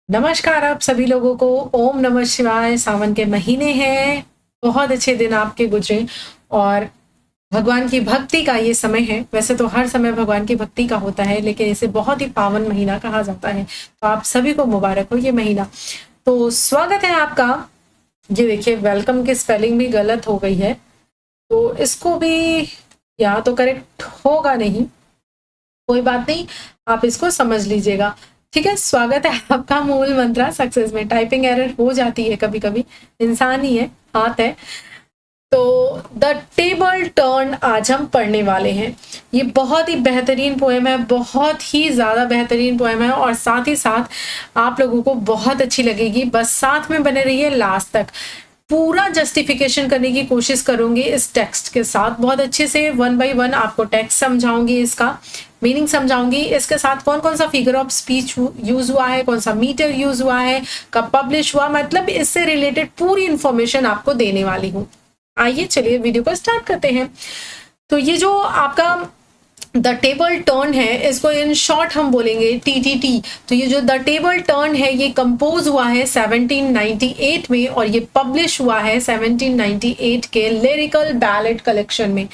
नमस्कार आप सभी लोगों को। ओम नमः शिवाय। सावन के महीने हैं, बहुत अच्छे दिन आपके गुजरे और भगवान की भक्ति का ये समय है। वैसे तो हर समय भगवान की भक्ति का होता है, लेकिन इसे बहुत ही पावन महीना कहा जाता है। तो आप सभी को मुबारक हो ये महीना। तो स्वागत है आपका। ये देखिए, वेलकम की स्पेलिंग भी गलत हो गई है, तो इसको भी या तो करेक्ट होगा नहीं, कोई बात नहीं, आप इसको समझ लीजिएगा। ठीक है, स्वागत है आपका मूल मंत्रा सक्सेस में। टाइपिंग एरर हो जाती है कभी कभी, इंसान ही है, हाथ है। तो द टेबल टर्न आज हम पढ़ने वाले हैं। ये बहुत ही बेहतरीन पोएम है, बहुत ही ज़्यादा बेहतरीन पोएम है और साथ ही साथ आप लोगों को बहुत अच्छी लगेगी। बस साथ में बने रहिए लास्ट तक। पूरा जस्टिफिकेशन करने की कोशिश करूंगी इस टेक्स्ट के साथ, बहुत अच्छे से वन बाय वन आपको टेक्स्ट समझाऊंगी, इसका मीनिंग समझाऊंगी, इसके साथ कौन कौन सा फिगर ऑफ स्पीच यूज हुआ है, कौन सा मीटर यूज हुआ है, कब पब्लिश हुआ, मतलब इससे रिलेटेड पूरी इंफॉर्मेशन आपको देने वाली हूँ। आइए चलिए वीडियो को स्टार्ट करते हैं। तो ये जो आपका द टेबल टर्न है, इसको इन शॉर्ट हम बोलेंगे TTT। तो ये जो द टेबल टर्न है ये कंपोज हुआ है 1798 में और ये पब्लिश हुआ है 1798 के लिरिकल बैलेड कलेक्शन में।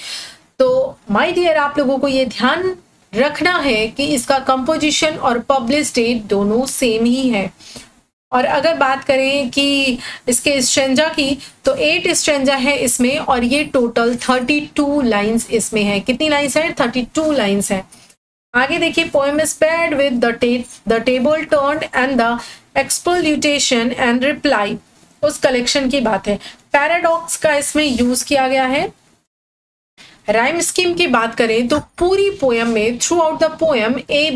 तो माय डियर, आप लोगों को ये ध्यान रखना है कि इसका कंपोजिशन और पब्लिश डेट दोनों सेम ही है। और अगर बात करें कि इसके स्ट्रेंजा की, तो 8 स्ट्रेंजा है इसमें और ये टोटल 32 लाइंस इसमें है। कितनी लाइंस है? 32 लाइंस है। आगे देखिए, poem is paired with the table turn and the expostulation and reply. उस कलेक्शन की बात है। पैराडॉक्स का इसमें यूज किया गया है। राइम स्कीम की बात करें तो पूरी पोएम में throughout the poem A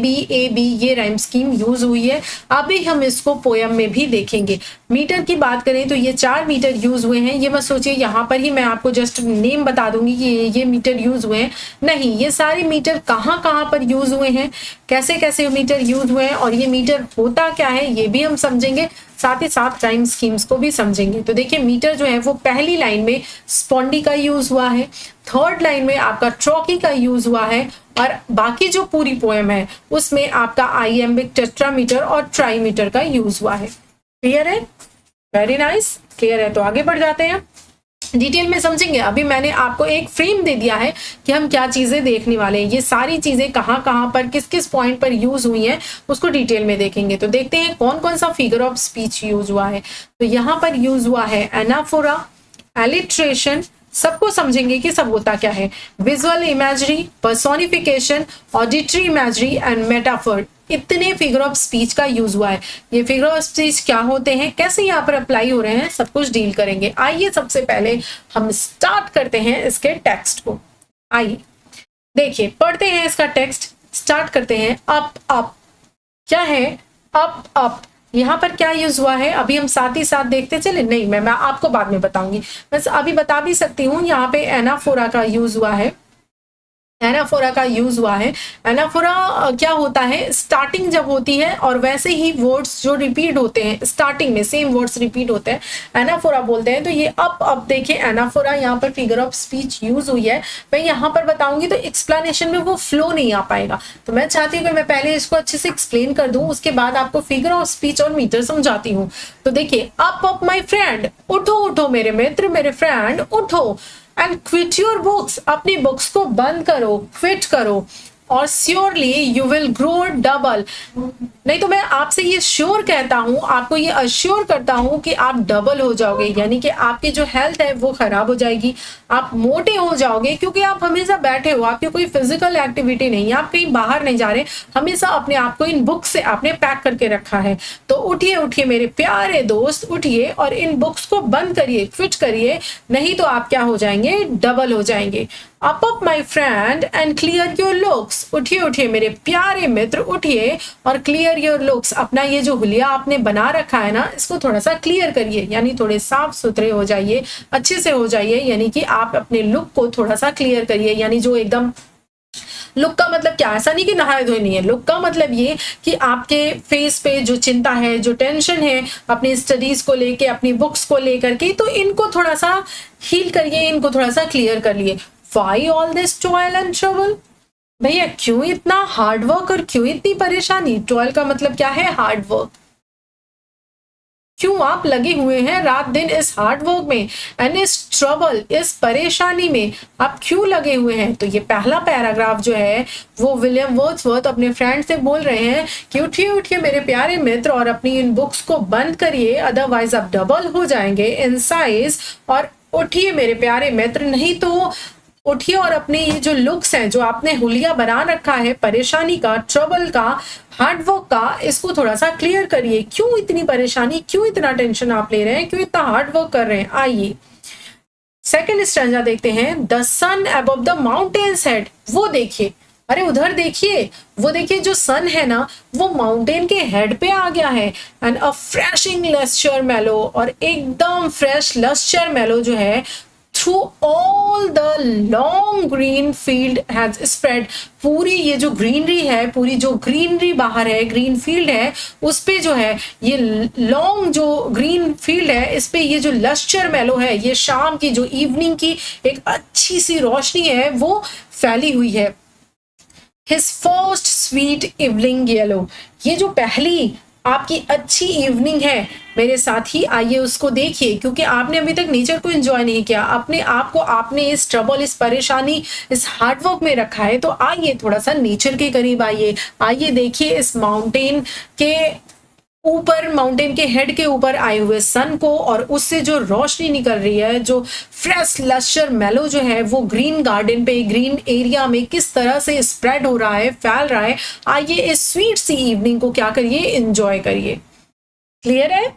B ये राइम स्कीम यूज हुई है। अभी हम इसको पोएम में भी देखेंगे। मीटर की बात करें तो ये 4 मीटर यूज हुए हैं। ये मत सोचिए यहाँ पर ही मैं आपको जस्ट नेम बता दूंगी कि ये मीटर यूज हुए हैं, नहीं, ये सारे मीटर कहाँ कहाँ पर यूज हुए हैं, कैसे कैसे मीटर यूज हुए हैं और ये मीटर होता क्या है ये भी हम समझेंगे, साथ ही साथ राइम स्कीम्स को भी समझेंगे। तो देखिए, मीटर जो है वो पहली लाइन में स्पॉन्डी का यूज हुआ है, थर्ड लाइन में आपका ट्रॉकी का यूज हुआ है और बाकी जो पूरी पोएम है उसमें आपका आइएम्बिक, टेट्रामीटर और ट्राईमीटर का यूज हुआ है। क्लियर है? वेरी नाइस, क्लियर है। तो आगे बढ़ जाते हैं, डिटेल में समझेंगे। अभी मैंने आपको एक फ्रेम दे दिया है कि हम क्या चीजें देखने वाले हैं, ये सारी चीजें कहाँ कहाँ पर किस किस पॉइंट पर यूज हुई हैं उसको डिटेल में देखेंगे। तो देखते हैं कौन कौन सा फिगर ऑफ स्पीच यूज हुआ है। तो यहाँ पर यूज हुआ है एनाफोरा, एलिट्रेशन, सबको समझेंगे कि सब होता क्या है, visual imagery, personification, auditory imagery and metaphor. इतने फिगर ऑफ स्पीच का यूज हुआ है। ये फिगर ऑफ स्पीच क्या होते हैं, कैसे यहाँ पर अप्लाई हो रहे हैं, सब कुछ डील करेंगे। आइए सबसे पहले हम स्टार्ट करते हैं इसके टेक्स्ट को। आइए देखिए, पढ़ते हैं इसका टेक्स्ट, स्टार्ट करते हैं। अप अप क्या है? अप अप यहाँ पर क्या यूज हुआ है अभी हम साथ ही साथ देखते चले, नहीं मैं आपको बाद में बताऊंगी, बस अभी बता भी सकती हूँ। यहाँ पे एनाफोरा का यूज हुआ है, एनाफोरा का यूज हुआ है। एनाफोरा क्या होता है, स्टार्टिंग जब होती है और वैसे ही वर्ड्स जो रिपीट होते हैं, स्टार्टिंग में सेम वर्ड्स रिपीट होते हैं, एनाफोरा बोलते हैं। तो ये अब देखिए, एनाफोरा यहाँ पर फिगर ऑफ स्पीच यूज हुई है। मैं यहाँ पर बताऊंगी तो एक्सप्लेनेशन में वो फ्लो नहीं आ पाएगा, तो मैं चाहती हूँ कि मैं पहले इसको अच्छे से एक्सप्लेन कर दूं, उसके बाद आपको फिगर ऑफ स्पीच और मीटर समझाती हूँ। तो देखिए, अप माई फ्रेंड, उठो उठो मेरे मित्र, मेरे फ्रेंड उठो, एंड क्विट योर बुक्स, अपनी बुक्स को बंद करो, क्विट करो, और surely you will grow double. नहीं तो मैं आपसे ये श्योर कहता हूं, आपको ये अश्योर करता हूं कि आप डबल हो जाओगे, यानी कि आपकी जो हेल्थ है वो खराब हो जाएगी, आप मोटे हो जाओगे, क्योंकि आप हमेशा बैठे हो, आपकी कोई फिजिकल एक्टिविटी नहीं है, आप कहीं बाहर नहीं जा रहे, हमेशा अपने आप को इन बुक्स से आपने पैक करके रखा है। तो उठिए उठिए मेरे प्यारे दोस्त, उठिए और इन बुक्स को बंद करिए, क्विट करिए, नहीं तो आप क्या हो जाएंगे, डबल हो जाएंगे। Up up my friend and clear your looks, उठिए उठिए मेरे प्यारे मित्र, उठिए और क्लियर योर लुक्स, अपना ये जो हुलिया आपने बना रखा है ना, इसको थोड़ा सा क्लियर करिए, यानी थोड़े साफ सुथरे हो जाइए, अच्छे से हो जाइए, यानी कि आप अपने लुक को थोड़ा सा क्लियर करिए। यानी जो एकदम लुक का मतलब क्या, ऐसा नहीं कि नहाए धोए नहीं है, लुक का मतलब ये कि आपके फेस पे जो चिंता है, जो टेंशन है अपनी स्टडीज को लेके, अपनी बुक्स को लेकर के, तो इनको थोड़ा सा हील करिए, इनको थोड़ा सा क्लियर कर लिए। Why all this toil and trouble? भैया क्यों इतना हार्ड वर्क और क्यों इतनी परेशानी? टॉयल का मतलब क्या है, हार्ड वर्क। क्यों आप लगे हुए हैं रात दिन इस हार्ड वर्क में एंड इस ट्रबल, इस परेशानी में आप क्यों लगे हुए हैं? तो ये पहला पैराग्राफ जो है वो विलियम वर्ड्सवर्थ अपने फ्रेंड से बोल रहे हैं कि उठिए उठिए मेरे प्यारे मित्र और अपनी इन बुक्स को बंद करिए, अदरवाइज आप डबल हो जाएंगे इन साइज। और उठिए मेरे प्यारे मित्र, नहीं तो उठिए और अपने ये जो लुक्स हैं, जो आपने हुलिया बना रखा है परेशानी का, ट्रबल का, हार्डवर्क का, इसको थोड़ा सा क्लियर करिए। क्यों इतनी परेशानी, क्यों इतना टेंशन आप ले रहे हैं, क्यों इतना हार्डवर्क कर रहे हैं? आइए सेकंड स्टैंजा देखते हैं। The sun above the mountains head, वो देखिए, अरे उधर देखिए, वो देखिए जो सन है ना वो माउंटेन के हेड पे आ गया है। एंड अ फ्रेशिंग लस्चर मेलो, और एकदम फ्रेश लस्चर मेलो जो है through all the long green field has spread, पूरी ये जो ग्रीनरी है, पूरी जो ग्रीनरी बाहर है, ग्रीन फील्ड है, उस पे जो है ये लॉन्ग जो ग्रीन फील्ड है, इस पे ये जो लश्चर मेलो है, ये शाम की जो इवनिंग की एक अच्छी सी रोशनी है वो फैली हुई है। His first sweet evening yellow, ये जो पहली आपकी अच्छी इवनिंग है मेरे साथी, आइए उसको देखिए, क्योंकि आपने अभी तक नेचर को एंजॉय नहीं किया, अपने आप को आपने इस ट्रबल, इस परेशानी, इस हार्डवर्क में रखा है। तो आइए थोड़ा सा नेचर के करीब आइए, आइए देखिए इस माउंटेन के ऊपर, माउंटेन के हेड के ऊपर आए हुए सन को, और उससे जो रोशनी निकल रही है, जो फ्रेश लश्चर मेलो जो है वो ग्रीन गार्डन पे, ग्रीन एरिया में किस तरह से स्प्रेड हो रहा है, फैल रहा है। आइए इस स्वीट सी इवनिंग को क्या करिए, एंजॉय करिए। क्लियर है?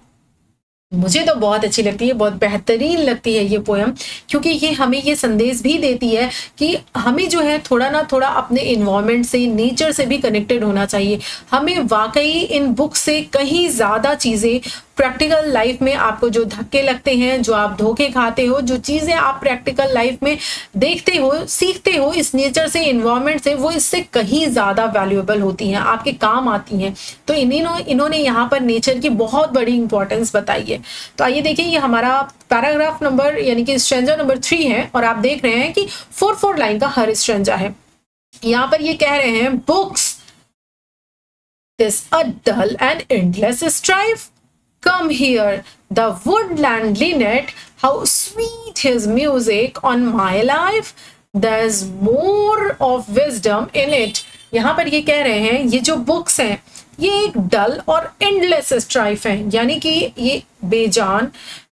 मुझे तो बहुत अच्छी लगती है, बहुत बेहतरीन लगती है ये पोयम, क्योंकि ये हमें ये संदेश भी देती है कि हमें जो है थोड़ा ना थोड़ा अपने इन्वायरमेंट से, नेचर से भी कनेक्टेड होना चाहिए। हमें वाकई इन बुक से कहीं ज़्यादा चीज़ें प्रैक्टिकल लाइफ में, आपको जो धक्के लगते हैं, जो आप धोखे खाते हो, जो चीज़ें आप प्रैक्टिकल लाइफ में देखते हो, सीखते हो इस नेचर से, इन्वायरमेंट से, वो इससे कहीं ज़्यादा वैल्यूएबल होती हैं, आपके काम आती हैं। तो इन्होंने यहाँ पर नेचर की बहुत बड़ी इंपॉर्टेंस बताई है। तो आइए देखिए, ये हमारा पैराग्राफ नंबर यानी कि स्ट्रेंजा नंबर 3 है, और आप देख रहे हैं कि 4 लाइन का हर स्ट्रेंजा है। यहाँ पर ये कह रहे हैं, books is a dull and endless strife, come here, the woodland linnet, how sweet his music on my life, there's more of wisdom in it। यहाँ पर ये कह रहे हैं, ये जो बुक्स हैं ये एक डल और एंडलेस स्ट्राइफ है, यानी कि ये बेजान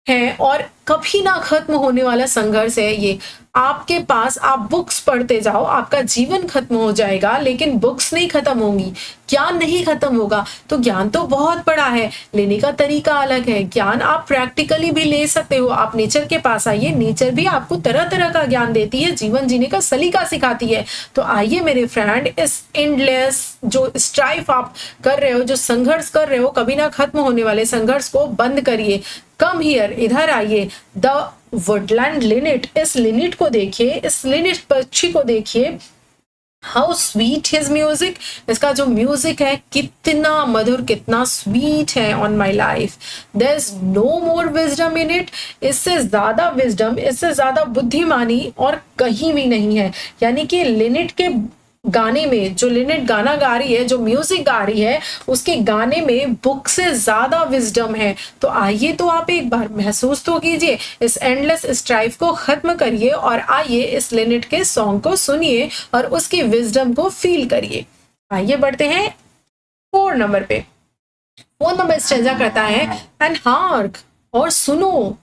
है और कभी ना खत्म होने वाला संघर्ष है। ये आपके पास, आप बुक्स पढ़ते जाओ, आपका जीवन खत्म हो जाएगा, लेकिन बुक्स नहीं खत्म होंगी, ज्ञान नहीं खत्म होगा। तो ज्ञान तो बहुत बड़ा है, लेने का तरीका अलग है। ज्ञान आप प्रैक्टिकली भी ले सकते हो। आप नेचर के पास आइए, नेचर भी आपको तरह तरह का ज्ञान देती है, जीवन जीने का सलीका सिखाती है। तो आइए मेरे फ्रेंड, इस एंडलेस जो स्ट्राइफ आप कर रहे हो, जो संघर्ष कर रहे हो, कभी ना खत्म होने वाले संघर्ष को बंद करिए। कम हियर, इधर आइए। द वुडलैंड लिनेट, इस लिनेट को देखिए, इस लिनेट पक्षी को देखिए। हाउ स्वीट हिज म्यूजिक, इसका जो म्यूजिक है कितना मधुर, कितना स्वीट है on my life. There is no more wisdom in it, इससे ज्यादा विजडम, इससे ज्यादा बुद्धिमानी और कहीं भी नहीं है। यानी कि लिनेट के गाने में, जो लिनेट गाना गा रही है, जो म्यूजिक गा रही है, उसके गाने में बुक से ज्यादा विजडम है। तो आइए, तो आप एक बार महसूस तो कीजिए, इस एंडलेस स्ट्राइफ को खत्म करिए और आइए इस लिनेट के सॉन्ग को सुनिए और उसकी विजडम को फील करिए। आइए बढ़ते हैं 4 नंबर पे। 4 नंबर स्टेंजा करता है, एंड हार्क और सुनो,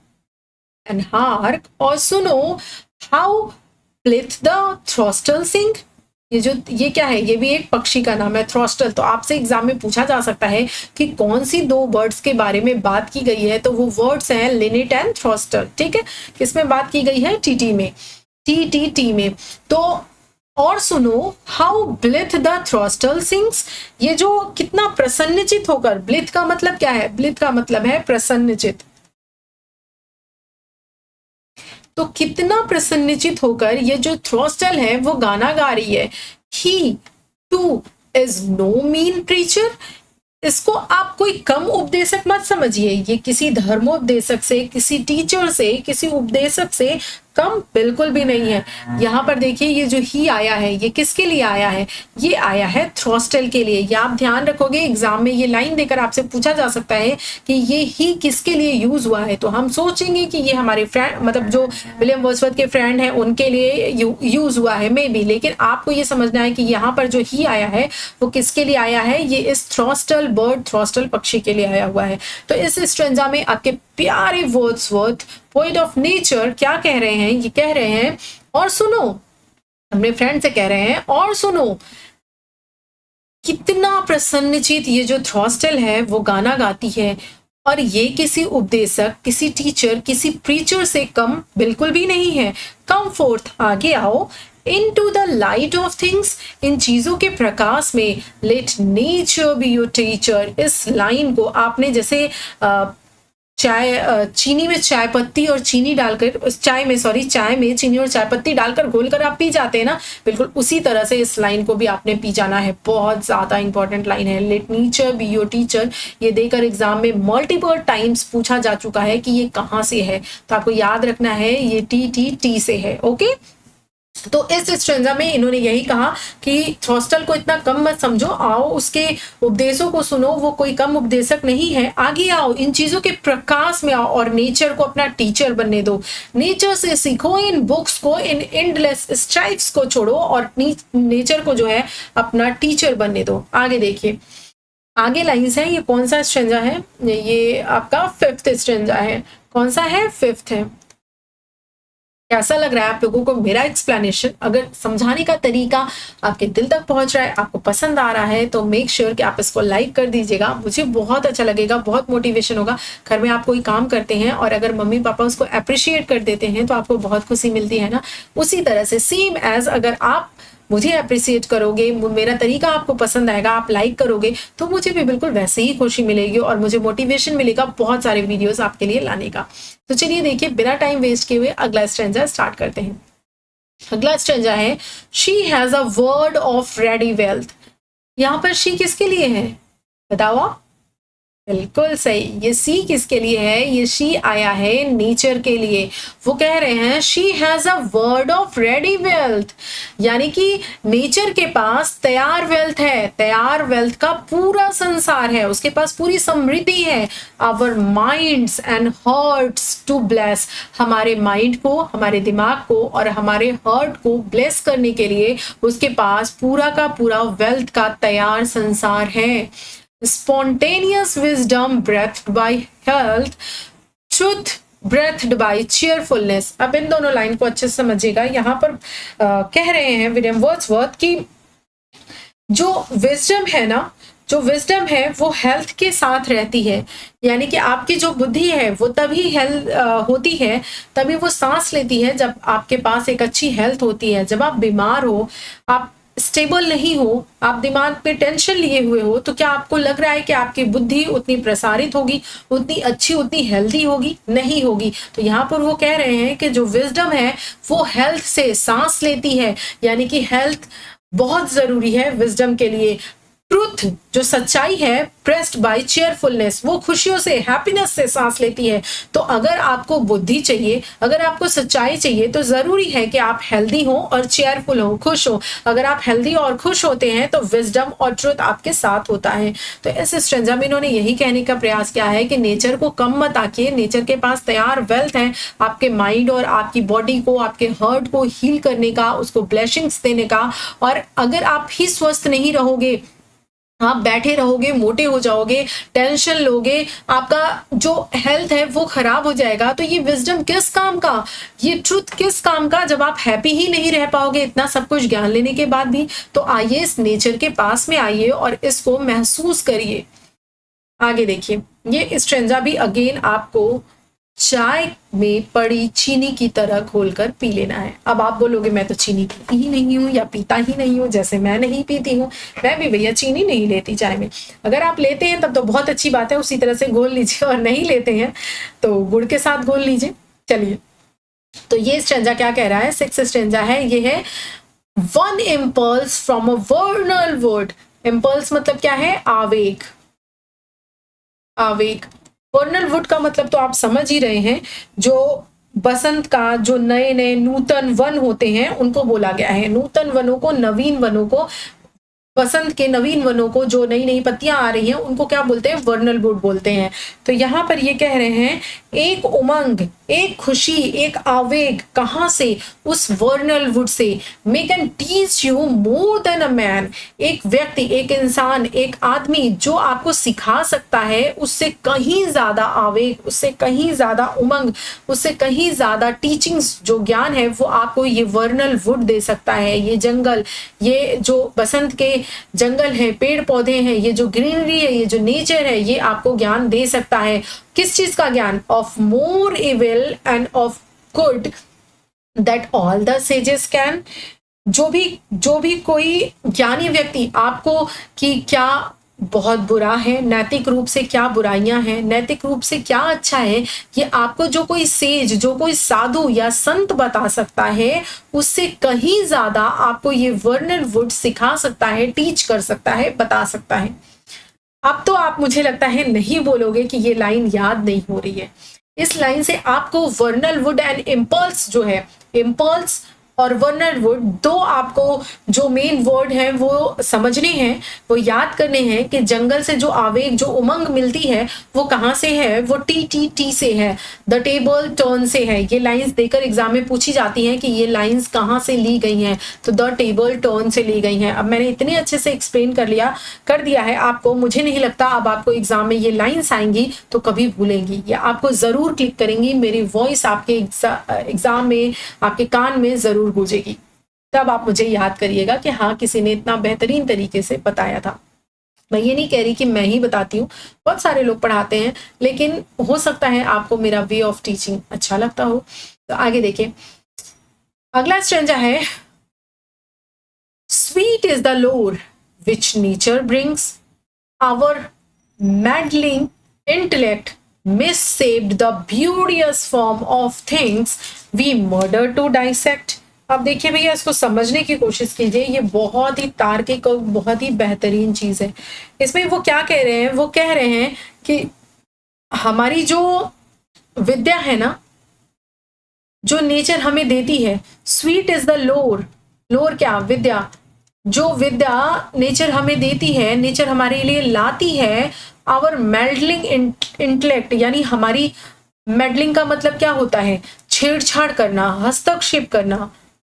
एंड हार्क और सुनो, हाउ प्लिथ द थ्रॉस्टल सिंग। ये क्या है? ये भी एक पक्षी का नाम है, थ्रॉस्टल। तो आपसे एग्जाम में पूछा जा सकता है कि कौन सी 2 बर्ड्स के बारे में बात की गई है, तो वो वर्ड्स हैं लिनेट एंड थ्रॉस्टल। ठीक है, किसमें बात की गई है? टीटी में, टी में। तो और सुनो, हाउ ब्लिथ द थ्रॉस्टल सिंग्स, ये जो कितना प्रसन्नचित होकर, ब्लिथ का मतलब क्या है? ब्लिथ का मतलब है प्रसन्नचित। तो कितना प्रसन्नचित होकर ये जो थ्रॉस्टल है वो गाना गा रही है। He too is no mean preacher, इसको आप कोई कम उपदेशक मत समझिए। ये किसी धर्मोपदेशक से, किसी टीचर से, किसी उपदेशक से कम बिल्कुल भी नहीं है। यहाँ पर देखिए ये जो ही आया है ये किसके लिए आया है, ये आया है थ्रोस्टल के लिए। ये आप ध्यान रखोगे एग्जाम में ये लाइन देकर आपसे पूछा जा सकता है कि ये ही किसके लिए यूज हुआ है, तो हम सोचेंगे कि ये हमारे फ्रेंड मतलब जो विलियम वर्ड्सवर्थ के फ्रेंड हैं उनके लिए यूज हुआ है मे बी, लेकिन आपको ये समझना है कि यहाँ पर जो ही आया है वो किसके लिए आया है, ये इस थ्रोस्टल बर्ड थ्रोस्टल पक्षी के लिए आया हुआ है। तो इस स्ट्रेंजा में आपके प्यारे वर्ड्सवर्थ पोएट ऑफ नेचर क्या कह रहे हैं, ये कह रहे हैं और सुनो, अपने फ्रेंड से कह रहे हैं और सुनो, कितना प्रसन्नचित ये जो थ्रोस्टल है वो गाना गाती है, और ये किसी उपदेशक, किसी टीचर, किसी प्रीचर से कम बिल्कुल भी नहीं है। कम फोर्थ, आगे आओ, into the light of things, इन चीजों के प्रकाश में, let nature be your teacher। इस लाइन को आपने जैसे चीनी में चाय पत्ती और चीनी डालकर चाय में चीनी और चाय पत्ती डालकर घोलकर आप पी जाते हैं ना, बिल्कुल उसी तरह से इस लाइन को भी आपने पी जाना है। बहुत ज्यादा इंपॉर्टेंट लाइन है, let nature be your teacher. ये देकर एग्जाम में मल्टीपल टाइम्स पूछा जा चुका है कि ये कहाँ से है, तो आपको याद रखना है ये टी से है। ओके, तो इस स्ट्रेंजा में इन्होंने यही कहा कि थ्रोस्टल को इतना कम मत समझो, आओ उसके उपदेशों को सुनो, वो कोई कम उपदेशक नहीं है। आगे आओ, इन चीजों के प्रकाश में आओ और नेचर को अपना टीचर बनने दो। नेचर से सीखो, इन बुक्स को, इन एंडलेस स्ट्राइप्स को छोड़ो और नेचर को जो है अपना टीचर बनने दो। आगे देखिए, आगे लाइंस है, ये कौन सा स्ट्रेंजा है, ये आपका 5th स्ट्रेंजा है। कौन सा है, 5th है। कैसा लग रहा है आप लोगों को मेरा एक्सप्लेनेशन? अगर समझाने का तरीका आपके दिल तक पहुंच रहा है, आपको पसंद आ रहा है, तो मेक श्योर कि आप इसको लाइक कर दीजिएगा, मुझे बहुत अच्छा लगेगा, बहुत मोटिवेशन होगा। घर में आप कोई काम करते हैं और अगर मम्मी पापा उसको अप्रिशिएट कर देते हैं तो आपको बहुत खुशी मिलती है ना। उसी तरह से सेम एज अगर आप मुझे अप्रिशिएट करोगे, मेरा तरीका आपको पसंद आएगा, आप लाइक करोगे, तो मुझे भी बिल्कुल वैसे ही खुशी मिलेगी और मुझे मोटिवेशन मिलेगा बहुत सारे वीडियोस आपके लिए लाने का। तो चलिए देखिए, बिना टाइम वेस्ट किए हुए अगला स्ट्रेंजा स्टार्ट करते हैं। अगला स्ट्रेंजा है, she has a word of ready wealth. यहाँ पर शी किसके लिए है बताओ आप? बिल्कुल सही, ये सी किसके लिए है? ये शी आया है नेचर के लिए। वो कह रहे हैं she has a word of ready wealth, यानी कि नेचर के पास तैयार वेल्थ है, तैयार वेल्थ का पूरा संसार है, उसके पास पूरी समृद्धि है। Our minds and hearts to bless, हमारे माइंड को, हमारे दिमाग को और हमारे हर्ट को ब्लेस करने के लिए उसके पास पूरा का पूरा वेल्थ का तैयार संसार है। Spontaneous wisdom breathed by health, truth breathed by cheerfulness। अब इन दोनों लाइन को अच्छे से समझिएगा। यहाँ पर कह रहे हैं विलियम वर्ड्सवर्थ की जो विजडम है ना, जो विजडम है वो हेल्थ के साथ रहती है, यानी कि आपकी जो बुद्धि है वो तभी हेल्थ होती है, तभी वो सांस लेती है जब आपके पास एक अच्छी हेल्थ होती है। जब आप बीमार हो, आप स्टेबल नहीं हो, आप दिमाग पे टेंशन लिए हुए हो, तो क्या आपको लग रहा है कि आपकी बुद्धि उतनी प्रसारित होगी, उतनी अच्छी, उतनी हेल्दी होगी? नहीं होगी। तो यहाँ पर वो कह रहे हैं कि जो विजडम है वो हेल्थ से सांस लेती है, यानी कि हेल्थ बहुत जरूरी है विजडम के लिए। ट्रूथ जो सच्चाई है, प्रेस्ड बाय चेयरफुलनेस, वो खुशियों से, हैप्पीनेस से सांस लेती है। तो अगर आपको बुद्धि चाहिए, अगर आपको सच्चाई चाहिए, तो जरूरी है कि आप हेल्दी हो और चेयरफुल हो, खुश हो। अगर आप हेल्दी और खुश होते हैं तो विजडम और ट्रूथ आपके साथ होता है। तो इस स्ट्रेंजा में इन्होंने यही कहने का प्रयास किया है कि नेचर को कम मत आंकिए, नेचर के पास तैयार वेल्थ है आपके माइंड और आपकी बॉडी को, आपके हर्ट को हील करने का, उसको ब्लेसिंग्स देने का। और अगर आप ही स्वस्थ नहीं रहोगे, आप बैठे रहोगे, मोटे हो जाओगे, टेंशन लोगे, आपका जो हेल्थ है वो खराब हो जाएगा। तो ये विजडम किस काम का, ये ट्रुथ किस काम का, जब आप हैप्पी ही नहीं रह पाओगे इतना सब कुछ ज्ञान लेने के बाद भी। तो आइए इस नेचर के पास में आइए और इसको महसूस करिए। आगे देखिए, ये स्ट्रेंजा भी अगेन आपको चाय में पड़ी चीनी की तरह घोलकर पी लेना है। अब आप बोलोगे मैं तो चीनी पीती ही नहीं हूँ या पीता ही नहीं हूँ, जैसे मैं नहीं पीती हूँ, मैं भी भैया चीनी नहीं लेती चाय में। अगर आप लेते हैं तब तो बहुत अच्छी बात है, उसी तरह से घोल लीजिए, और नहीं लेते हैं तो गुड़ के साथ घोल लीजिए। चलिए, तो ये स्ट्रेंजा क्या कह रहा है? 6th स्ट्रेंजा है, ये है one impulse from a वर्नल word. Impulse मतलब क्या है? आवेग, आवेग। वर्नल वुड का मतलब तो आप समझ ही रहे हैं, जो बसंत का जो नए नए नूतन वन होते हैं उनको बोला गया है। नूतन वनों को, नवीन वनों को, बसंत के नवीन वनों को, जो नई नई पत्तियां आ रही हैं उनको क्या बोलते हैं? वर्नल वुड बोलते हैं। तो यहाँ पर ये कह रहे हैं एक उमंग, एक खुशी, एक आवेग कहाँ से? उस वर्नल would say. May can teach you more than a man, एक व्यक्ति, एक इंसान, एक आदमी जो आपको सिखा सकता है उससे कहीं ज्यादा आवेग, उससे कहीं ज्यादा उमंग, उससे कहीं ज्यादा टीचिंग्स, जो ज्ञान है वो आपको ये वर्नल वुड दे सकता है। ये जंगल, ये जो बसंत के जंगल है, पेड़ पौधे हैं, ये जो ग्रीनरी है, ये जो नेचर है, ये आपको ज्ञान दे सकता है। किस चीज का ज्ञान? Of more evil end of good that all the sages can. जो भी कोई ज्ञानी व्यक्ति आपको कि क्या बहुत बुरा है, नैतिक रूप से क्या बुराइयां हैं, नैतिक रूप से क्या अच्छा है, ये आपको जो कोई सेज, जो कोई साधु या संत बता सकता है, उससे कहीं ज्यादा आपको ये वर्नल वुड सिखा सकता है, टीच कर सकता है, बता सकता है। अब तो आप, मुझे लगता है, नहीं बोलोगे कि ये लाइन याद नहीं हो रही है। इस लाइन से आपको वर्नल वुड एंड इम्पल्स जो है, इम्पल्स और वर्नल वुड, दो आपको जो मेन वर्ड है वो समझने हैं, वो याद करने हैं कि जंगल से जो आवेग, जो उमंग मिलती है वो कहाँ से है? वो टी से है, द टेबल टर्न से है। ये लाइंस देकर एग्जाम में पूछी जाती हैं कि ये लाइंस कहाँ से ली गई हैं, तो द टेबल टर्न से ली गई हैं। अब मैंने इतने अच्छे से एक्सप्लेन कर दिया है आपको, मुझे नहीं लगता अब आपको एग्जाम में ये लाइंस आएंगी तो कभी भूलेंगी, या आपको जरूर क्लिक करेंगी, मेरी वॉइस आपके एग्जाम में, आपके कान में जरूर गूंजेगी। तब आप मुझे याद करिएगा कि हाँ, किसी ने इतना बेहतरीन तरीके से बताया था। मैं ये नहीं कह रही कि मैं ही बताती हूँ, बहुत सारे लोग पढ़ाते हैं, लेकिन हो सकता है आपको मेरा वे ऑफ टीचिंग अच्छा लगता हो। तो आगे देखिए, अगला स्ट्रेंजा है, sweet is the lore which nature brings, our meddling intellect misshaped the beauteous form of things we murder to dissect। अब देखिए भैया, इसको समझने की कोशिश कीजिए, ये बहुत ही तार्किक और बहुत ही बेहतरीन चीज है। इसमें वो क्या कह रहे हैं? वो कह रहे हैं कि हमारी जो विद्या है ना, जो नेचर हमें देती है, स्वीट इज द लोर, लोर क्या? विद्या। जो विद्या नेचर हमें देती है, नेचर हमारे लिए लाती है, आवर मेडलिंग इंटेलेक्ट, यानी हमारी, मेडलिंग का मतलब क्या होता है? छेड़छाड़ करना, हस्तक्षेप करना,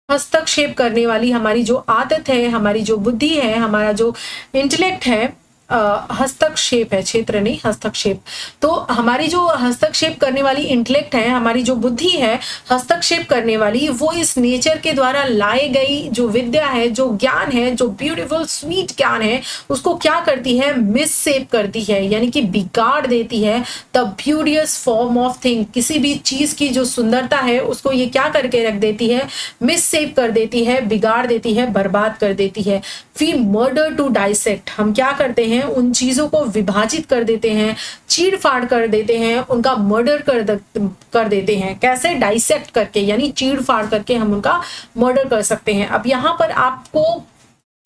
हस्तक्षेप करने वाली हमारी जो आदत है, हमारी जो बुद्धि है, हमारा जो इंटेलेक्ट है, हस्तक्षेप है, क्षेत्र नहीं, हस्तक्षेप। तो हमारी जो हस्तक्षेप करने वाली इंटेलेक्ट है, हमारी जो बुद्धि है हस्तक्षेप करने वाली, वो इस नेचर के द्वारा लाई गई जो विद्या है, जो ज्ञान है, जो ब्यूटीफुल स्वीट ज्ञान है, उसको क्या करती है? मिसशेप करती है, यानी कि बिगाड़ देती है। द ब्यूटियस फॉर्म ऑफ थिंग, किसी भी चीज की जो सुंदरता है उसको ये क्या करके रख देती है? मिसशेप कर देती है, बिगाड़ देती है, बर्बाद कर देती है। वी मर्डर टू डाइसेक्ट, हम क्या करते हैं? उन चीजों को विभाजित कर देते हैं, चीड़ फाड़ कर देते हैं, उनका मर्डर कर देते हैं। कैसे? डाइसेक्ट करके, यानी चीड़ फाड़ करके हम उनका मर्डर कर सकते हैं। अब यहाँ पर आपको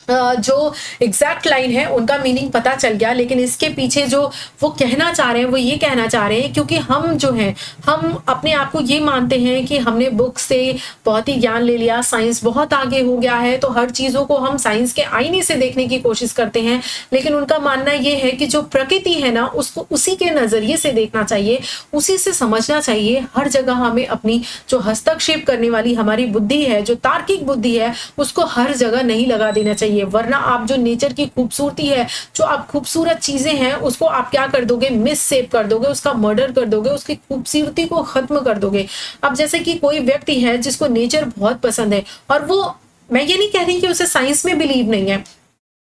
जो एग्जैक्ट लाइन है उनका मीनिंग पता चल गया, लेकिन इसके पीछे जो वो कहना चाह रहे हैं, वो ये कहना चाह रहे हैं, क्योंकि हम जो हैं, हम अपने आप को ये मानते हैं कि हमने बुक से बहुत ही ज्ञान ले लिया, साइंस बहुत आगे हो गया है, तो हर चीज़ों को हम साइंस के आईने से देखने की कोशिश करते हैं। लेकिन उनका मानना ये है कि जो प्रकृति है ना, उसको उसी के नज़रिए से देखना चाहिए, उसी से समझना चाहिए। हर जगह हमें अपनी जो हस्तक्षेप करने वाली हमारी बुद्धि है, जो तार्किक बुद्धि है, उसको हर जगह नहीं लगा देना चाहिए, वरना आप जो नेचर की खूबसूरती है, जो आप खूबसूरत चीजें हैं, उसको आप क्या कर दोगे? मिसशेप कर दोगे, उसका मर्डर कर दोगे, उसकी खूबसूरती को खत्म कर दोगे। अब जैसे कि कोई व्यक्ति है जिसको नेचर बहुत पसंद है, और वो, मैं ये नहीं कह रही कि उसे साइंस में बिलीव नहीं है,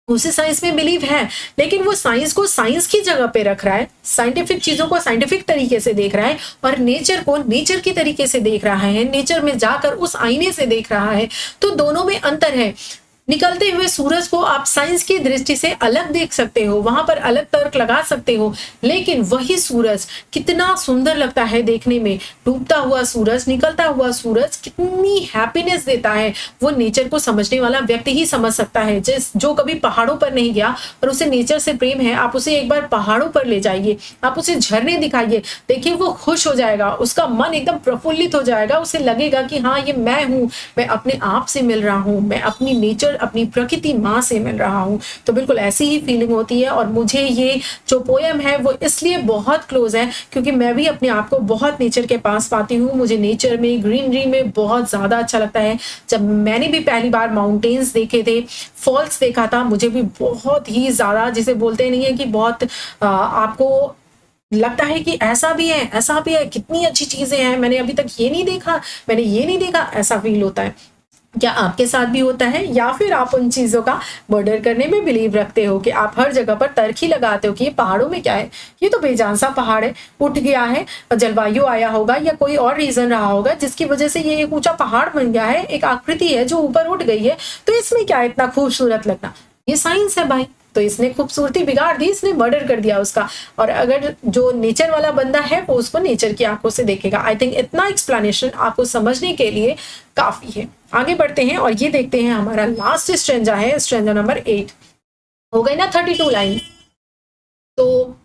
उसे साइंस में बिलीव है, लेकिन वो साइंस को साइंस की जगह पे रख रहा है, साइंटिफिक चीजों को साइंटिफिक तरीके से देख रहा है, और नेचर को नेचर की तरीके से देख रहा है, नेचर में जाकर उस आईने से देख रहा है। तो दोनों में अंतर है। निकलते हुए सूरज को आप साइंस की दृष्टि से अलग देख सकते हो, वहां पर अलग तर्क लगा सकते हो, लेकिन वही सूरज कितना सुंदर लगता है देखने में। डूबता हुआ सूरज, निकलता हुआ सूरज कितनी हैप्पीनेस देता है, वो नेचर को समझने वाला व्यक्ति ही समझ सकता है। जो कभी पहाड़ों पर नहीं गया और उसे नेचर से प्रेम है, आप उसे एक बार पहाड़ों पर ले जाइए, आप उसे झरने दिखाइए, देखिए वो खुश हो जाएगा, उसका मन एकदम प्रफुल्लित हो जाएगा, उसे लगेगा कि हाँ ये मैं हूँ, मैं अपने आप से मिल रहा हूँ, मैं अपनी नेचर, अपनी प्रकृति माँ से मिल रहा हूँ। तो बिल्कुल ऐसी ही फीलिंग होती है। और मुझे ये जो पोयम है वो इसलिए बहुत क्लोज है क्योंकि मैं भी अपने आप को बहुत नेचर के पास पाती हूँ। मुझे नेचर में, ग्रीनरी में बहुत ज्यादा अच्छा लगता है। जब मैंने भी पहली बार माउंटेन्स देखे थे, फॉल्स देखा था, मुझे भी बहुत ही ज्यादा, जिसे बोलते नहीं है कि बहुत आपको लगता है कि ऐसा भी है, ऐसा भी है, कितनी अच्छी चीजें हैं, मैंने अभी तक ये नहीं देखा, मैंने ये नहीं देखा, ऐसा फील होता है। क्या आपके साथ भी होता है, या फिर आप उन चीजों का मर्डर करने में बिलीव रखते हो कि आप हर जगह पर तर्क ही लगाते हो कि ये पहाड़ों में क्या है, ये तो बेजान सा पहाड़ है, उठ गया है, जलवायु आया होगा या कोई और रीजन रहा होगा जिसकी वजह से ये एक ऊंचा पहाड़ बन गया है, एक आकृति है जो ऊपर उठ गई है, तो इसमें क्या इतना खूबसूरत लगना, ये साइंस है भाई। तो इसने खूबसूरती बिगाड़ दी, इसने मर्डर कर दिया उसका। और अगर जो नेचर वाला बंदा है वो उसको नेचर की आंखों से देखेगा। आई थिंक इतना एक्सप्लेनेशन आपको समझने के लिए काफी है। आगे बढ़ते हैं और ये देखते हैं हमारा लास्ट स्ट्रेंजा है, स्ट्रेंजा नंबर 8। हो गई ना 32 लाइन। तो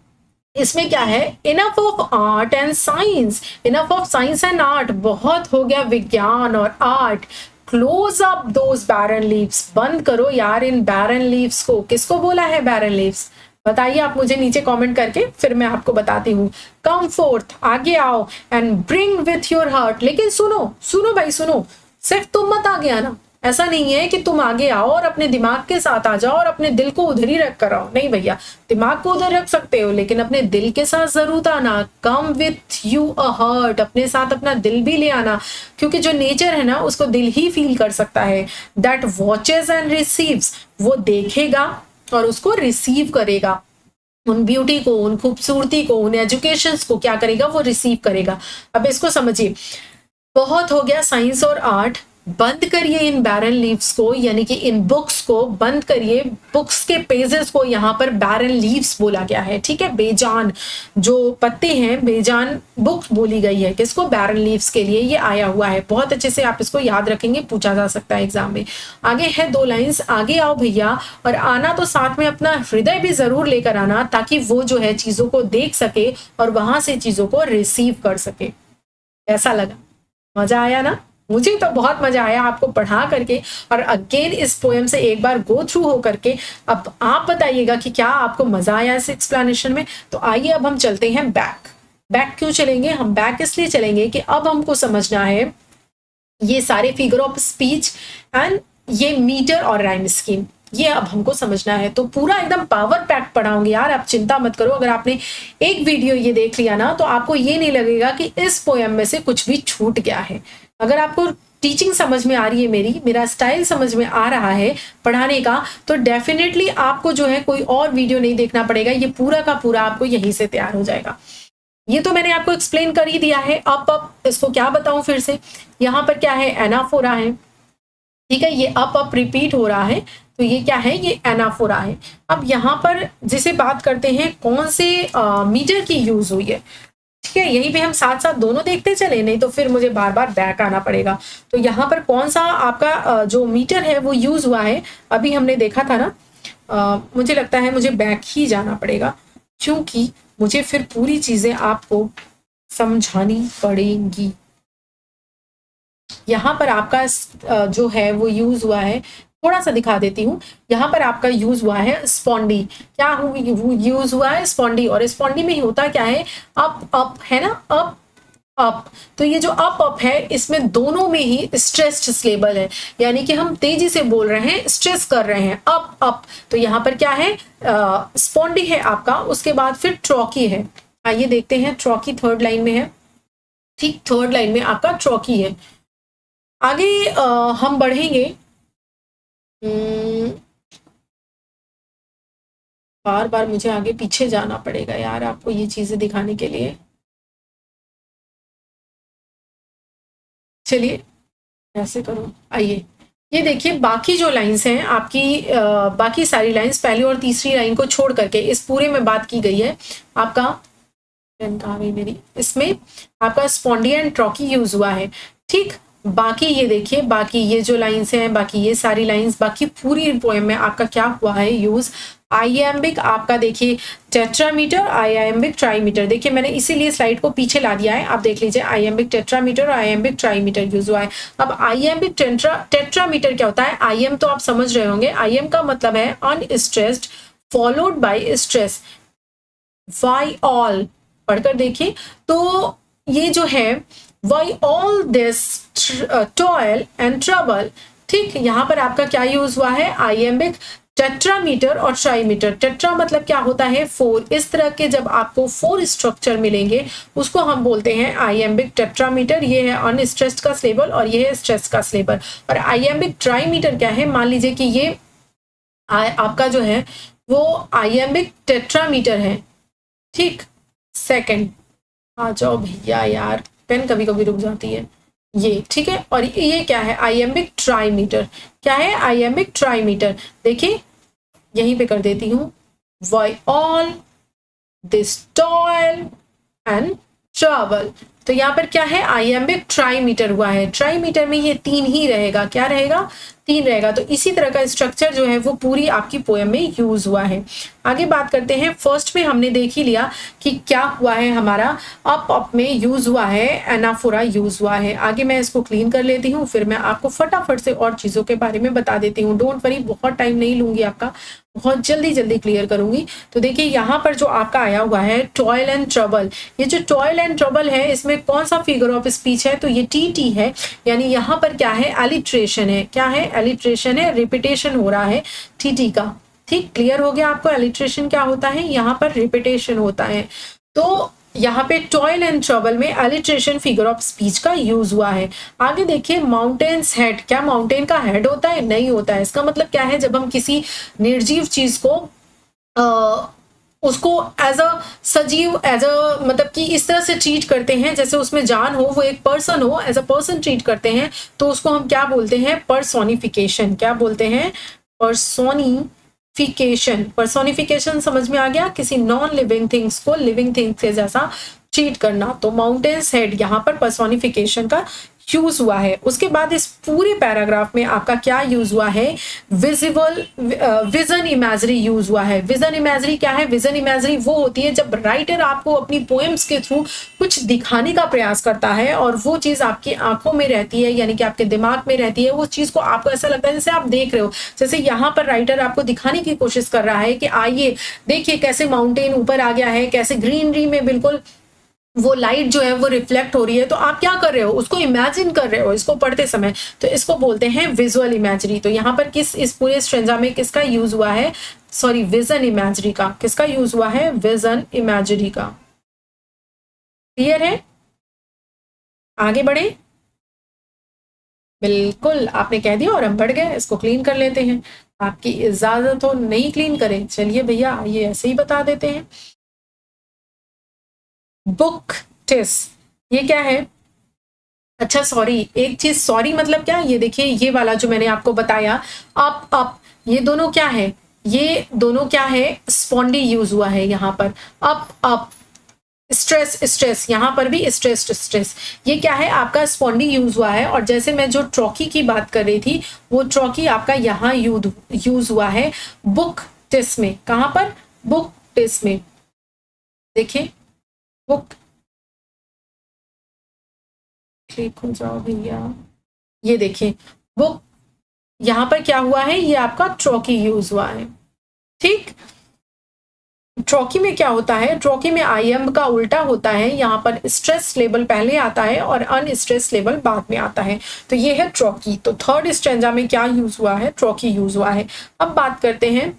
इसमें क्या है, enough of art and science, enough of science and art, बहुत हो गया विज्ञान और art. Close up those barren leaves, बंद करो यार इन बैरन लीव्स को। किसको बोला है बैरन लीव्स, बताइए आप मुझे नीचे कमेंट करके, फिर मैं आपको बताती हूँ। कम फोर्थ, आगे आओ, and bring with your heart. लेकिन सुनो सुनो भाई सुनो, सिर्फ तुम मत आगे आना, ऐसा नहीं है कि तुम आगे आओ और अपने दिमाग के साथ आ जाओ और अपने दिल को उधर ही रख कर आओ। नहीं भैया, दिमाग को उधर रख सकते हो लेकिन अपने दिल के साथ जरूर आना। Come with you a heart, अपने साथ अपना दिल भी ले आना, क्योंकि जो नेचर है ना उसको दिल ही फील कर सकता है। दैट वॉचेस एंड रिसीव्स, वो देखेगा और उसको रिसीव करेगा, उन ब्यूटी को, उन खूबसूरती को, उन एजुकेशंस को क्या करेगा, वो रिसीव करेगा। अब इसको समझिए, बहुत हो गया साइंस और आर्ट, बंद करिए इन बैरन लीव्स को, यानी कि इन बुक्स को बंद करिए, बुक्स के पेजेस को यहाँ पर बैरन लीव्स बोला गया है, ठीक है। बेजान जो पत्ते हैं, बेजान बुक बोली गई है, किसको, बैरन लीव्स के लिए ये आया हुआ है। बहुत अच्छे से आप इसको याद रखेंगे, पूछा जा सकता है एग्जाम में। आगे है 2 लाइन्स, आगे आओ भैया, और आना तो साथ में अपना हृदय भी जरूर लेकर आना, ताकि वो जो है चीजों को देख सके और वहां से चीजों को रिसीव कर सके। कैसा लगा, मजा आया ना? मुझे तो बहुत मजा आया आपको पढ़ा करके, और अगेन इस पोएम से एक बार गो थ्रू हो करके। अब आप बताइएगा कि क्या आपको मजा आया इस एक्सप्लेनेशन में। तो आइए अब हम चलते हैं बैक। बैक क्यों चलेंगे हम, बैक इसलिए चलेंगे कि अब हमको समझना है ये सारे फिगर ऑफ स्पीच एंड ये मीटर और राइम स्कीम, ये अब हमको समझना है। तो पूरा एकदम पावर पैक पढ़ाऊंगी यार, आप चिंता मत करो। अगर आपने एक वीडियो ये देख लिया ना, तो आपको ये नहीं लगेगा कि इस पोएम में से कुछ भी छूट गया है। अगर आपको टीचिंग समझ में आ रही है, मेरा स्टाइल समझ में आ रहा है पढ़ाने का, तो डेफिनेटली आपको जो है कोई और वीडियो नहीं देखना पड़ेगा, ये पूरा का पूरा आपको यहीं से तैयार हो जाएगा। ये तो मैंने आपको एक्सप्लेन कर ही दिया है। अब इसको क्या बताऊं फिर से, यहाँ पर क्या है, एनाफ हो रहा है, ठीक है, ये अप रिपीट हो रहा है, तो ये क्या है, ये एनाफ हो रहा है। अब यहाँ पर जिसे बात करते हैं कौन से मीटर की यूज हुई है, ठीक है, यहीं पे हम साथ साथ दोनों देखते चले, नहीं तो फिर मुझे बार बार बैक आना पड़ेगा। तो यहाँ पर कौन सा आपका जो मीटर है वो यूज हुआ है, अभी हमने देखा था ना। मुझे लगता है मुझे बैक ही जाना पड़ेगा, क्योंकि मुझे फिर पूरी चीजें आपको समझानी पड़ेंगी। यहाँ पर आपका जो है वो यूज हुआ है, थोड़ा सा दिखा देती हूँ। यहाँ पर आपका यूज हुआ है स्पॉन्डी, क्या यूज हुआ है, स्पॉन्डी। और स्पॉन्डी में होता क्या है, अप है ना, अप। तो ये जो अप है, इसमें दोनों में ही स्ट्रेस्ड सिलेबल है, यानी कि हम तेजी से बोल रहे हैं, स्ट्रेस कर रहे हैं, अप। तो यहाँ पर क्या है, स्पॉन्डी है आपका, उसके बाद फिर ट्रॉकी है। आइए देखते हैं, ट्रॉकी 3rd लाइन में है, ठीक 3rd लाइन में आपका ट्रॉकी है। आगे हम बढ़ेंगे, बार बार मुझे आगे पीछे जाना पड़ेगा यार आपको ये चीजें दिखाने के लिए। चलिए ऐसे करो, आइए ये देखिए बाकी जो लाइंस हैं आपकी बाकी सारी लाइंस पहली और तीसरी लाइन को छोड़ करके इस पूरे में बात की गई है आपका पेन कहाँ गई मेरी, इसमें आपका स्पॉन्डिया एंड ट्रॉकी यूज हुआ है। ठीक, बाकी ये देखिए बाकी ये जो लाइंस हैं, बाकी ये सारी लाइंस, बाकी पूरी पोएम में आपका क्या हुआ है यूज, आइएम्बिक आपका देखिए टेट्रामीटर, आइएम्बिक ट्राईमीटर। देखिए मैंने इसीलिए स्लाइड को पीछे ला दिया है, आप देख लीजिए आइएम्बिक टेट्रामीटर और आइएम्बिक ट्राईमीटर यूज हुआ है। अब आइएम्बिक टेट्रामीटर क्या होता है, आईएम तो आप समझ रहे होंगे, आईएम का मतलब है unstressed followed by stress, why all पढ़कर देखिए। तो ये जो है why all this toil and trouble, ठीक, यहां पर आपका क्या यूज हुआ है, आइएम्बिक टेट्रामीटर और ट्राईमीटर। टेट्रा मतलब क्या होता है, 4। इस तरह के जब आपको 4 स्ट्रक्चर मिलेंगे उसको हम बोलते हैं आइएम्बिक टेट्रामीटर। ये है अनस्ट्रेस्ड का स्लेबल और ये है स्ट्रेस का स्लेबल। और आइएम्बिक ट्राईमीटर क्या है, मान लीजिए कि ये आपका जो है वो आइएम्बिक टेट्रामीटर है। ठीक, सेकंड आ जाओ भैया, यार पेन कभी कभी रुक जाती है ये, ठीक है। और ये क्या है, आइएम्बिक ट्राईमीटर। क्या है, आइएम्बिक ट्राईमीटर। देखिए यहीं पे कर देती हूं, why all this toil and trouble. तो यहाँ पर क्या है, आइएम्बिक ट्राईमीटर हुआ है। ट्राईमीटर में ये 3 ही रहेगा, क्या रहेगा, 3 रहेगा। तो इसी तरह का स्ट्रक्चर जो है वो पूरी आपकी पोएम में यूज हुआ है। आगे बात करते हैं, फर्स्ट में हमने देख ही लिया कि क्या हुआ है, हमारा अप में यूज हुआ है, एनाफोरा यूज हुआ है। आगे मैं इसको क्लीन कर लेती हूँ, फिर मैं आपको फटाफट से और चीजों के बारे में बता देती हूँ। डोंट वरी, बहुत टाइम नहीं लूंगी आपका, बहुत जल्दी क्लियर करूंगी। तो देखिए यहाँ पर जो आपका आया हुआ है टॉयल एंड ट्रबल, ये जो टॉयल एंड ट्रबल है इसमें कौन सा फिगर ऑफ स्पीच है, तो ये टी है, यानी यहाँ पर क्या है, एलिट्रेशन है। क्या है, एलिट्रेशन है, रिपीटेशन हो रहा है टी का। ठीक, क्लियर हो गया आपको एलिट्रेशन क्या होता है, यहाँ पर रिपीटेशन होता है। तो यहाँ पे टॉयल एंड ट्रबल में एलिट्रेशन फिगर ऑफ स्पीच का यूज हुआ है। आगे देखिए माउंटेन्स हेड, क्या माउंटेन का हेड होता है, नहीं होता है। इसका मतलब क्या है, जब हम किसी निर्जीव चीज को उसको एज अ सजीव, एज अ मतलब कि इस तरह से ट्रीट करते हैं जैसे उसमें जान हो, वो एक पर्सन हो, एज अ पर्सन ट्रीट करते हैं, तो उसको हम क्या बोलते हैं, पर्सोनिफिकेशन। क्या बोलते हैं, पर्सोनिफिकेशन समझ में आ गया, किसी नॉन लिविंग थिंग्स को लिविंग थिंग्स के जैसा ट्रीट करना। तो माउंटेन्स हेड यहाँ पर पर्सोनिफिकेशन का यूज हुआ है। उसके बाद इस पूरे पैराग्राफ में आपका क्या यूज हुआ है, विजन इमेजरी यूज हुआ है। विजन इमेजरी क्या है, विजन इमेजरी वो होती है जब राइटर आपको अपनी पोएम्स के थ्रू कुछ दिखाने का प्रयास करता है और वो चीज आपकी आंखों में रहती है, यानी कि आपके दिमाग में रहती है। वो चीज को आपको ऐसा लगता है जैसे आप देख रहे हो। जैसे यहाँ पर राइटर आपको दिखाने की कोशिश कर रहा है कि आइए देखिए कैसे माउंटेन ऊपर आ गया है, कैसे ग्रीनरी में बिल्कुल वो लाइट जो है वो रिफ्लेक्ट हो रही है। तो आप क्या कर रहे हो, उसको इमेजिन कर रहे हो इसको पढ़ते समय, तो इसको बोलते हैं विजुअल इमेजरी। तो यहाँ पर इस पूरे स्ट्रेंजा में किसका यूज हुआ है, सॉरी विजन इमेजरी का, किसका यूज हुआ है, विजन इमेजरी का। क्लियर है, आगे बढ़े। बिल्कुल आपने कह दिया और हम बढ़ गए। इसको क्लीन कर लेते हैं, आपकी इजाजत हो नहीं क्लीन करें, चलिए भैया ये ऐसे ही बता देते हैं। बुक टिस, ये क्या है, अच्छा सॉरी एक चीज, सॉरी मतलब क्या, ये देखिए ये वाला जो मैंने आपको बताया अप, ये दोनों क्या है, ये दोनों क्या है, स्पॉन्डी यूज हुआ है यहाँ पर। अप स्ट्रेस, यहाँ पर भी स्ट्रेस, ये क्या है आपका स्पॉन्डी यूज हुआ है। और जैसे मैं जो ट्रॉकी की बात कर रही थी, वो ट्रॉकी आपका यहाँ यूज हुआ है बुक टिस में। कहाँ पर, बुक टिस में। देखिए बुक, क्लिक हो जाओ भैया, ये देखिए बुक, यहां पर क्या हुआ है, ये आपका ट्रॉकी यूज हुआ है। ठीक, ट्रॉकी में क्या होता है, ट्रॉकी में आईएम का उल्टा होता है, यहाँ पर स्ट्रेस लेवल पहले आता है और अनस्ट्रेस लेवल बाद में आता है। तो ये है ट्रॉकी। तो थर्ड स्ट्रेंजा में क्या यूज हुआ है, ट्रॉकी यूज हुआ है। अब बात करते हैं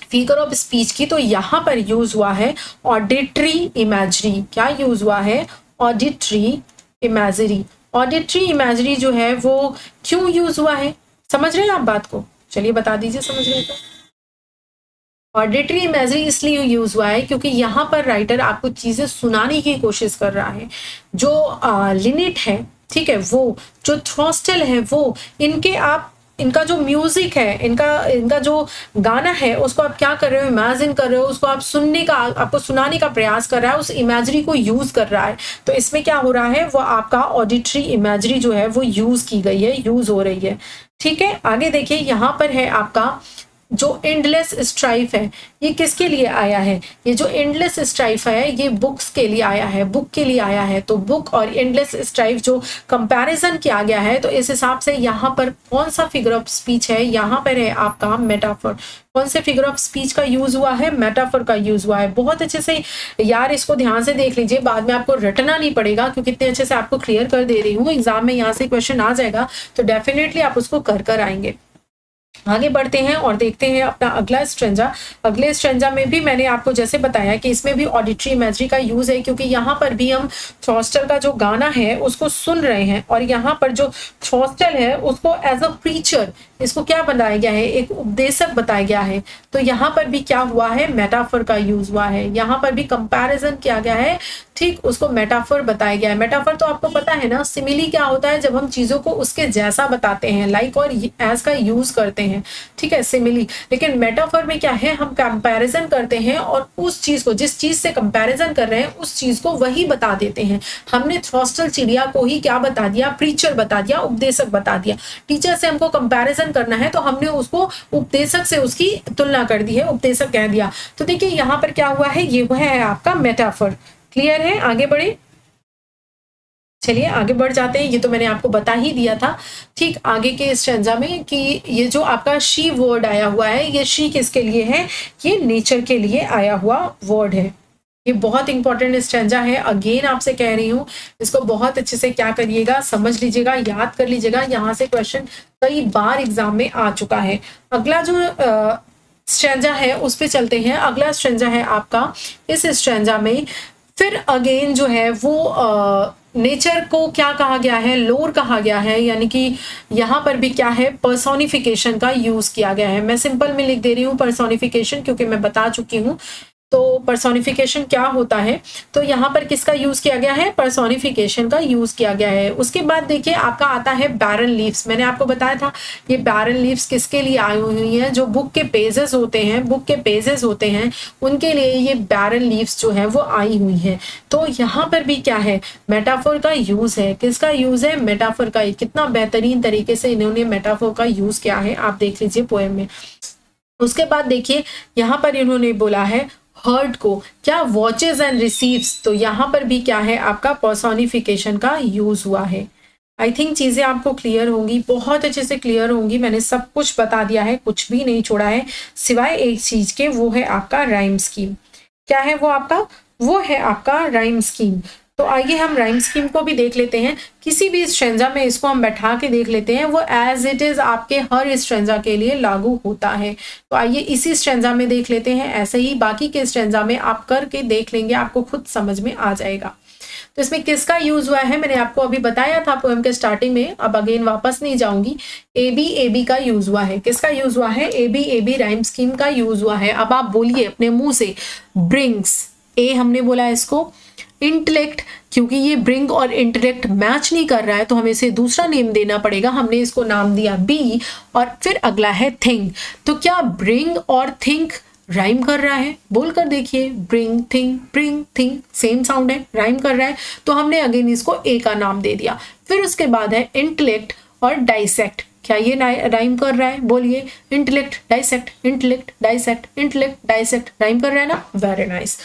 फिगर ऑफ स्पीच की, तो यहाँ पर यूज हुआ है ऑडिटरी इमेजरी। क्या यूज हुआ है, ऑडिटरी इमेजरी। ऑडिटरी इमेजरी जो है वो क्यों यूज हुआ है, समझ रहे हैं आप बात को, चलिए बता दीजिए समझ रहे तो। ऑडिटरी इमेजरी इसलिए यूज हुआ है क्योंकि यहाँ पर राइटर आपको चीजें सुनाने की कोशिश कर रहा है। जो लिनिट है, ठीक है, वो जो थ्रोस्टल है, वो इनके आप इनका जो म्यूजिक है, इनका जो गाना है, उसको आप क्या कर रहे हो, इमेजिन कर रहे हो, उसको आप आपको सुनाने का प्रयास कर रहा है, उस इमेजरी को यूज कर रहा है। तो इसमें क्या हो रहा है, वो आपका ऑडिटरी इमेजरी जो है वो यूज की गई है, यूज हो रही है। ठीक है, आगे देखिए यहाँ पर है आपका जो एंडलेस स्ट्राइफ है, ये किसके लिए आया है? ये जो एंडलेस स्ट्राइफ है ये बुक्स के लिए आया है, बुक के लिए आया है। तो बुक और एंडलेस स्ट्राइफ जो कंपैरिजन किया गया है, तो इस हिसाब से यहाँ पर कौन सा फिगर ऑफ स्पीच है? यहाँ पर है आपका मेटाफर। कौन से फिगर ऑफ स्पीच का यूज हुआ है? मेटाफर का यूज हुआ है। बहुत अच्छे से यार इसको ध्यान से देख लीजिए, बाद में आपको रटना नहीं पड़ेगा, क्योंकि इतने अच्छे से आपको क्लियर कर दे रही हूँ। एग्जाम में यहाँ से क्वेश्चन आ जाएगा तो डेफिनेटली आप उसको कर आएंगे। आगे बढ़ते हैं और देखते हैं अपना अगला स्ट्रेंजा। अगले स्ट्रेंजा में भी मैंने आपको जैसे बताया कि इसमें भी ऑडिटरी इमेजरी का यूज है, क्योंकि यहाँ पर भी हम थ्रॉस्टल का जो गाना है उसको सुन रहे हैं, और यहाँ पर जो थ्रॉस्टल है उसको एज अ प्रीचर इसको क्या बनाया गया है, एक उपदेशक बताया गया है। तो यहाँ पर भी क्या हुआ है, मेटाफर का यूज हुआ है। यहाँ पर भी कंपैरिजन किया गया है, ठीक, उसको मेटाफर बताया गया है। मेटाफर तो आपको पता है ना, सिमिली क्या होता है, जब हम चीजों को उसके जैसा बताते हैं, लाइक और एज का यूज करते हैं, ठीक है, सिमिली। लेकिन मेटाफर में क्या है, हम कंपैरिजन करते हैं और उस चीज को, जिस चीज से कंपैरिजन कर रहे हैं उस चीज को वही बता देते हैं। हमने थ्रॉस्टल चिड़िया को ही क्या बता दिया, प्रीचर बता दिया, उपदेशक बता दिया। टीचर से हमको कंपैरिजन करना है तो हमने उसको उपदेशक से उसकी तुलना कर दी है, उपदेशक कह दिया। तो देखिए यहाँ पर क्या हुआ है, ये वह है आपका मेटाफर। क्लियर है? आगे बढ़े, चलिए आगे बढ़ जाते हैं। ये तो मैंने आपको बता ही दिया था, ठीक, आगे के स्ट्रेंजा में कि ये जो आपका शी वर्ड आया हुआ है, ये शी किसके लिए है, ये नेचर के लिए आया हुआ वर्ड है। ये बहुत इंपॉर्टेंट स्ट्रेंजा है, अगेन आपसे कह रही हूँ, इसको बहुत अच्छे से क्या करिएगा, समझ लीजिएगा, याद कर लीजिएगा। यहाँ से क्वेश्चन कई बार एग्जाम में आ चुका है। अगला जो स्ट्रेंजा है उस पे चलते हैं। अगला स्ट्रेंजा है आपका, इस स्ट्रेंजा में फिर अगेन जो है वो नेचर को क्या कहा गया है, लोर कहा गया है, यानी कि यहाँ पर भी क्या है, पर्सोनिफिकेशन का यूज किया गया है। मैं सिंपल में लिख दे रही हूँ पर्सोनिफिकेशन, क्योंकि मैं बता चुकी हूँ। तो पर्सोनिफिकेशन क्या होता है, तो यहाँ पर किसका यूज किया गया है, पर्सोनिफिकेशन का यूज किया गया है। उसके बाद देखिए आपका आता है बैरन लीव्स। मैंने आपको बताया था ये बैरन लीव्स किसके लिए आई हुई हैं, जो बुक के पेजेस होते हैं, बुक के पेजेस होते हैं, उनके लिए ये बैरन लीव्स जो है वो आई हुई है। तो यहाँ पर भी क्या है, मेटाफोर का यूज है। किसका यूज है, मेटाफोर का। कितना बेहतरीन तरीके से इन्होंने मेटाफोर का यूज किया है, आप देख लीजिए पोएम में। उसके बाद देखिए यहाँ पर इन्होंने बोला है हर्ड को क्या, वॉचेज एंड रिसीव्स। तो यहाँ पर भी क्या है, आपका पर्सोनिफिकेशन का यूज हुआ है। आई थिंक चीजें आपको क्लियर होंगी, बहुत अच्छे से क्लियर होंगी। मैंने सब कुछ बता दिया है, कुछ भी नहीं छोड़ा है सिवाय एक चीज के, वो है आपका राइम स्कीम। क्या है वो आपका, वो है आपका राइम स्कीम। तो आइए हम राइम स्कीम को भी देख लेते हैं। किसी भी स्ट्रेंजा में इसको हम बैठा के देख लेते हैं, वो एज इट इज आपके हर स्ट्रेंजा के लिए लागू होता है। तो आइए इसी स्ट्रेंजा में देख लेते हैं, ऐसे ही बाकी के स्ट्रेंजा में आप करके देख लेंगे, आपको खुद समझ में आ जाएगा। तो इसमें किसका यूज हुआ है, मैंने आपको अभी बताया था पोएम के स्टार्टिंग में, अब अगेन वापस नहीं जाऊंगी। एबी का यूज हुआ है। किसका यूज हुआ है, एबी राइम स्कीम का यूज हुआ है। अब आप बोलिए अपने मुंह से, ब्रिंग्स, ए हमने बोला इसको, इंटेलेक्ट, क्योंकि ये ब्रिंग और इंटेलेक्ट मैच नहीं कर रहा है तो हमें इसे दूसरा नेम देना पड़ेगा, हमने इसको नाम दिया बी। और फिर अगला है थिंग। तो क्या ब्रिंग और थिंक राइम कर रहा है, बोल कर देखिए, ब्रिंग थिंक सेम साउंड है, राइम कर रहा है, तो हमने अगेन इसको ए का नाम दे दिया। फिर उसके बाद है इंटेलेक्ट और डाइसेक्ट। क्या ये राइम कर रहा है, बोलिए, intellect dissect, intellect dissect, intellect dissect, rhyme कर रहा है ना, वेरी नाइस।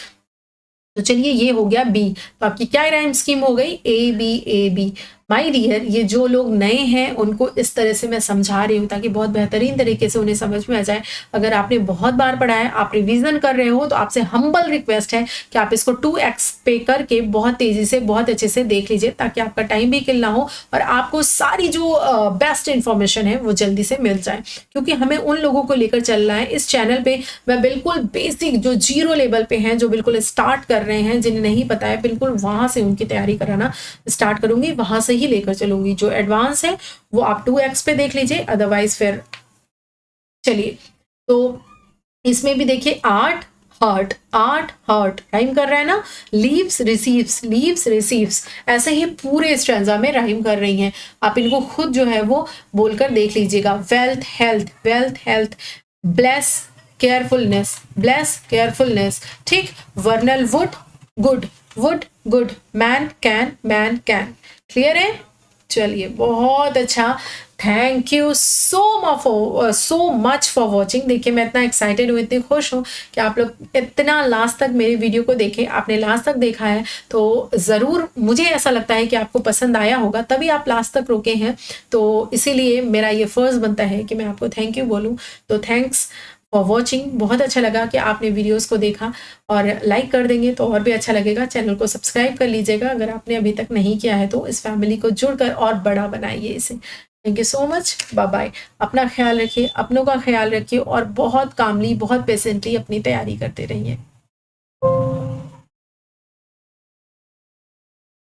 तो चलिए ये हो गया बी। तो आपकी क्या राइम स्कीम हो गई, ए बी। माय डियर, ये जो लोग नए हैं उनको इस तरह से मैं समझा रही हूँ ताकि बहुत बेहतरीन तरीके से उन्हें समझ में आ जाए। अगर आपने बहुत बार पढ़ा है, आप रिवीजन कर रहे हो, तो आपसे हम्बल रिक्वेस्ट है कि आप इसको 2x पे करके बहुत तेजी से, बहुत अच्छे से देख लीजिए, ताकि आपका टाइम भी किल ना हो और आपको सारी जो बेस्ट इंफॉर्मेशन है वो जल्दी से मिल जाए। क्योंकि हमें उन लोगों को लेकर चलना है। इस चैनल पे मैं बिल्कुल बेसिक जो 0 लेवल पे हैं, जो बिल्कुल स्टार्ट कर रहे हैं, जिन्हें नहीं पता है, बिल्कुल वहां से उनकी तैयारी कराना स्टार्ट करूंगी, वहां से ही लेकर चलूंगी। जो एडवांस है वो आप 2x पे देख लीजिए, अदरवाइज फिर चलिए। तो इसमें भी देखिए art, heart, art heart rhyme कर रहा है ना, लीव्स रिसीव्स ऐसे ही पूरे स्ट्रैंजा में राइम कर रही हैं। आप इनको खुद जो है वो बोलकर देख लीजिएगा। वेल्थ हेल्थ, ब्लेस केयरफुलनेस, ठीक। वर्नल would good, man can, clear है। चलिए बहुत अच्छा, thank you so much for watching. देखिए मैं इतना एक्साइटेड हूँ, इतनी खुश हूँ कि आप लोग इतना लास्ट तक मेरे वीडियो को देखें। आपने लास्ट तक देखा है तो ज़रूर मुझे ऐसा लगता है कि आपको पसंद आया होगा, तभी आप लास्ट तक रुके हैं। तो इसीलिए मेरा ये फ़र्ज़ बनता है कि मैं आपको थैंक यू बोलूँ। तो थैंक्स फॉर वॉचिंग। बहुत अच्छा लगा कि आपने वीडियोस को देखा, और लाइक कर देंगे तो और भी अच्छा लगेगा। चैनल को सब्सक्राइब कर लीजिएगा अगर आपने अभी तक नहीं किया है, तो इस फैमिली को जुड़कर और बड़ा बनाइए इसे। Thank you so much, bye bye. अपना ख्याल रखिए, अपनों का ख्याल रखिए, और बहुत कामली, बहुत पेशेंटली अपनी तैयारी करते रहिए।